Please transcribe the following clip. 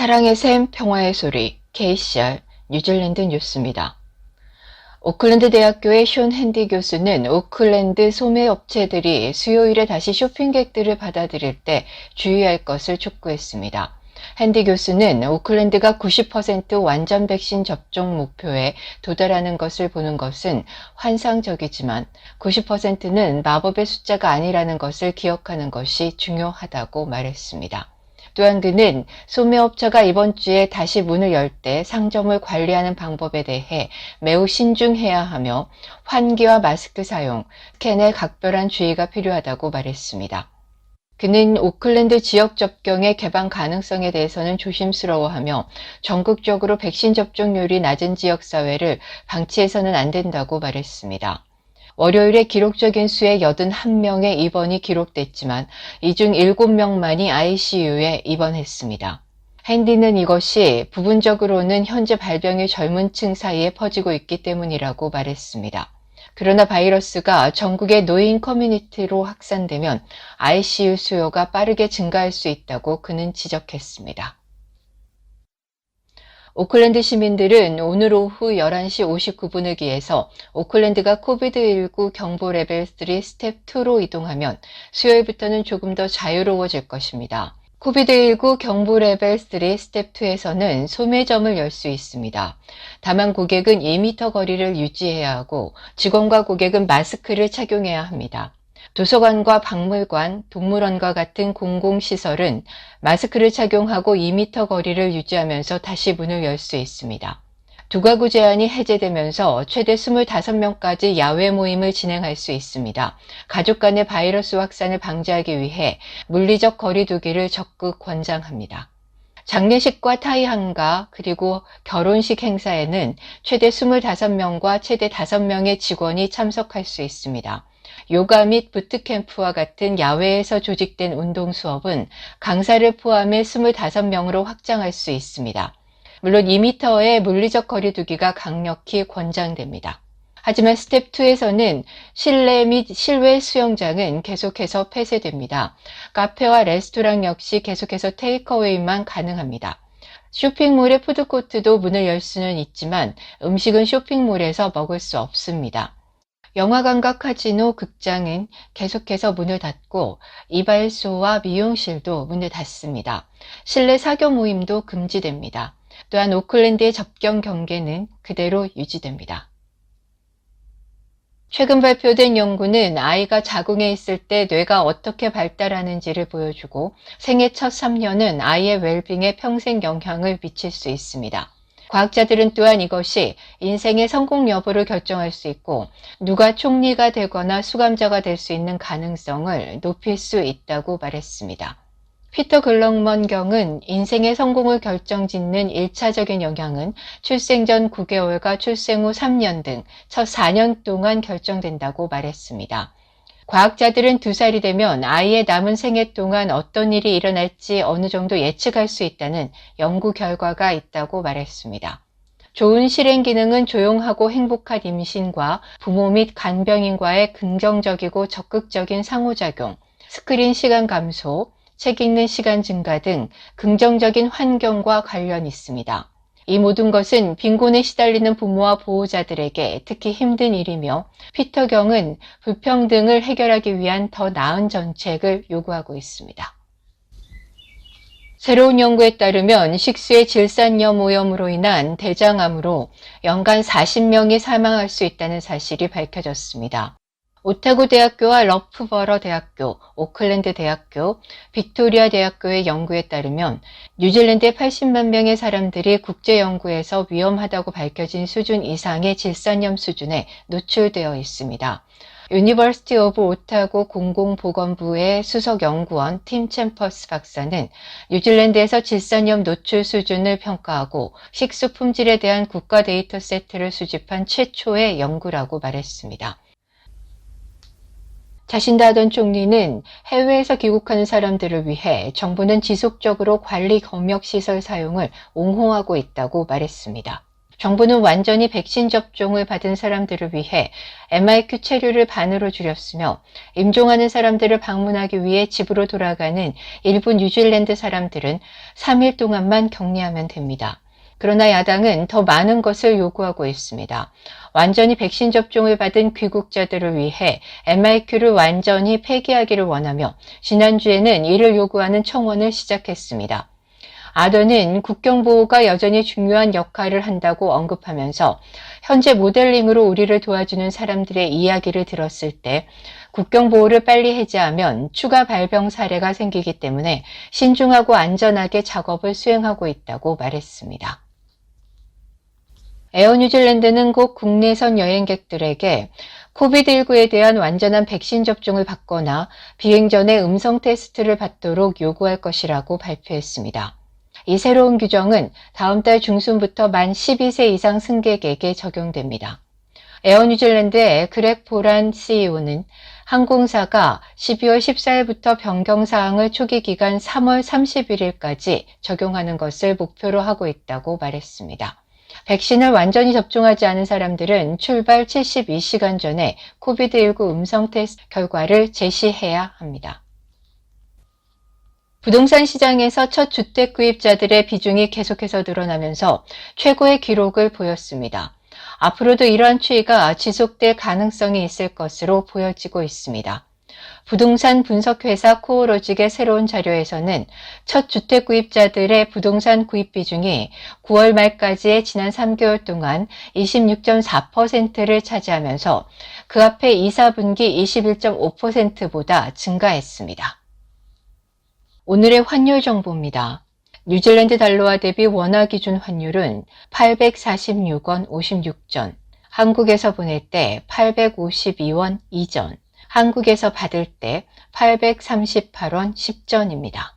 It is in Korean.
사랑의 샘, 평화의 소리, KCR, 뉴질랜드 뉴스입니다. 오클랜드 대학교의 숀 핸디 교수는 오클랜드 소매업체들이 수요일에 다시 쇼핑객들을 받아들일 때 주의할 것을 촉구했습니다. 핸디 교수는 오클랜드가 90% 완전 백신 접종 목표에 도달하는 것을 보는 것은 환상적이지만 90%는 마법의 숫자가 아니라는 것을 기억하는 것이 중요하다고 말했습니다. 또한 그는 소매업체가 이번 주에 다시 문을 열 때 상점을 관리하는 방법에 대해 매우 신중해야 하며 환기와 마스크 사용, 스캔에 각별한 주의가 필요하다고 말했습니다. 그는 오클랜드 지역 접경의 개방 가능성에 대해서는 조심스러워하며 전국적으로 백신 접종률이 낮은 지역사회를 방치해서는 안 된다고 말했습니다. 월요일에 기록적인 수의 81명의 입원이 기록됐지만 이 중 7명만이 ICU에 입원했습니다. 핸디는 이것이 부분적으로는 현재 발병이 젊은 층 사이에 퍼지고 있기 때문이라고 말했습니다. 그러나 바이러스가 전국의 노인 커뮤니티로 확산되면 ICU 수요가 빠르게 증가할 수 있다고 그는 지적했습니다. 오클랜드 시민들은 오늘 오후 11시 59분을 기해서 오클랜드가 코비드-19 경보 레벨 3 스텝 2로 이동하면 수요일부터는 조금 더 자유로워질 것입니다. 코비드-19 경보 레벨 3 스텝 2에서는 소매점을 열 수 있습니다. 다만 고객은 2m 거리를 유지해야 하고 직원과 고객은 마스크를 착용해야 합니다. 도서관과 박물관, 동물원과 같은 공공시설은 마스크를 착용하고 2m 거리를 유지하면서 다시 문을 열 수 있습니다. 두 가구 제한이 해제되면서 최대 25명까지 야외 모임을 진행할 수 있습니다. 가족 간의 바이러스 확산을 방지하기 위해 물리적 거리 두기를 적극 권장합니다. 장례식과 타이항가 그리고 결혼식 행사에는 최대 25명과 최대 5명의 직원이 참석할 수 있습니다. 요가 및 부트캠프와 같은 야외에서 조직된 운동 수업은 강사를 포함해 25명으로 확장할 수 있습니다. 물론 2m의 물리적 거리 두기가 강력히 권장됩니다. 하지만 스텝 2에서는 실내 및 실외 수영장은 계속해서 폐쇄됩니다. 카페와 레스토랑 역시 계속해서 테이크어웨이만 가능합니다. 쇼핑몰의 푸드코트도 문을 열 수는 있지만 음식은 쇼핑몰에서 먹을 수 없습니다. 영화관과 카지노, 극장은 계속해서 문을 닫고 이발소와 미용실도 문을 닫습니다. 실내 사교 모임도 금지됩니다. 또한 오클랜드의 접경 경계는 그대로 유지됩니다. 최근 발표된 연구는 아이가 자궁에 있을 때 뇌가 어떻게 발달하는지를 보여주고 생애 첫 3년은 아이의 웰빙에 평생 영향을 미칠 수 있습니다. 과학자들은 또한 이것이 인생의 성공 여부를 결정할 수 있고 누가 총리가 되거나 수감자가 될 수 있는 가능성을 높일 수 있다고 말했습니다. 피터 글럭먼 경은 인생의 성공을 결정짓는 1차적인 영향은 출생 전 9개월과 출생 후 3년 등 첫 4년 동안 결정된다고 말했습니다. 과학자들은 2살이 되면 아이의 남은 생애 동안 어떤 일이 일어날지 어느 정도 예측할 수 있다는 연구 결과가 있다고 말했습니다. 좋은 실행 기능은 조용하고 행복한 임신과 부모 및 간병인과의 긍정적이고 적극적인 상호작용, 스크린 시간 감소, 책 읽는 시간 증가 등 긍정적인 환경과 관련이 있습니다. 이 모든 것은 빈곤에 시달리는 부모와 보호자들에게 특히 힘든 일이며 피터 경은 불평등을 해결하기 위한 더 나은 정책을 요구하고 있습니다. 새로운 연구에 따르면 식수의 질산염 오염으로 인한 대장암으로 연간 40명이 사망할 수 있다는 사실이 밝혀졌습니다. 오타고 대학교와 러프버러 대학교, 오클랜드 대학교, 빅토리아 대학교의 연구에 따르면 뉴질랜드의 80만 명의 사람들이 국제연구에서 위험하다고 밝혀진 수준 이상의 질산염 수준에 노출되어 있습니다. 유니버시티 오브 오타고 공공보건부의 수석 연구원 팀 챔퍼스 박사는 뉴질랜드에서 질산염 노출 수준을 평가하고 식수 품질에 대한 국가 데이터 세트를 수집한 최초의 연구라고 말했습니다. 자신다 하던 총리는 해외에서 귀국하는 사람들을 위해 정부는 지속적으로 관리 검역시설 사용을 옹호하고 있다고 말했습니다. 정부는 완전히 백신 접종을 받은 사람들을 위해 MIQ 체류를 반으로 줄였으며 임종하는 사람들을 방문하기 위해 집으로 돌아가는 일부 뉴질랜드 사람들은 3일 동안만 격리하면 됩니다. 그러나 야당은 더 많은 것을 요구하고 있습니다. 완전히 백신 접종을 받은 귀국자들을 위해 MIQ를 완전히 폐기하기를 원하며 지난주에는 이를 요구하는 청원을 시작했습니다. 아던은 국경보호가 여전히 중요한 역할을 한다고 언급하면서 현재 모델링으로 우리를 도와주는 사람들의 이야기를 들었을 때 국경보호를 빨리 해제하면 추가 발병 사례가 생기기 때문에 신중하고 안전하게 작업을 수행하고 있다고 말했습니다. 에어 뉴질랜드는 곧 국내선 여행객들에게 코비드19에 대한 완전한 백신 접종을 받거나 비행 전에 음성 테스트를 받도록 요구할 것이라고 발표했습니다. 이 새로운 규정은 다음 달 중순부터 만 12세 이상 승객에게 적용됩니다. 에어 뉴질랜드의 그렉 포란 CEO는 항공사가 12월 14일부터 변경사항을 초기 기간 3월 31일까지 적용하는 것을 목표로 하고 있다고 말했습니다. 백신을 완전히 접종하지 않은 사람들은 출발 72시간 전에 코비드19 음성 테스트 결과를 제시해야 합니다. 부동산 시장에서 첫 주택 구입자들의 비중이 계속해서 늘어나면서 최고의 기록을 보였습니다. 앞으로도 이러한 추이가 지속될 가능성이 있을 것으로 보여지고 있습니다. 부동산 분석회사 코오로직의 새로운 자료에서는 첫 주택 구입자들의 부동산 구입 비중이 9월 말까지의 지난 3개월 동안 26.4%를 차지하면서 그 앞에 2, 4분기 21.5%보다 증가했습니다. 오늘의 환율 정보입니다. 뉴질랜드 달러화 대비 원화 기준 환율은 846원 56전, 한국에서 보낼 때 852원 2전, 한국에서 받을 때 838원 10전입니다.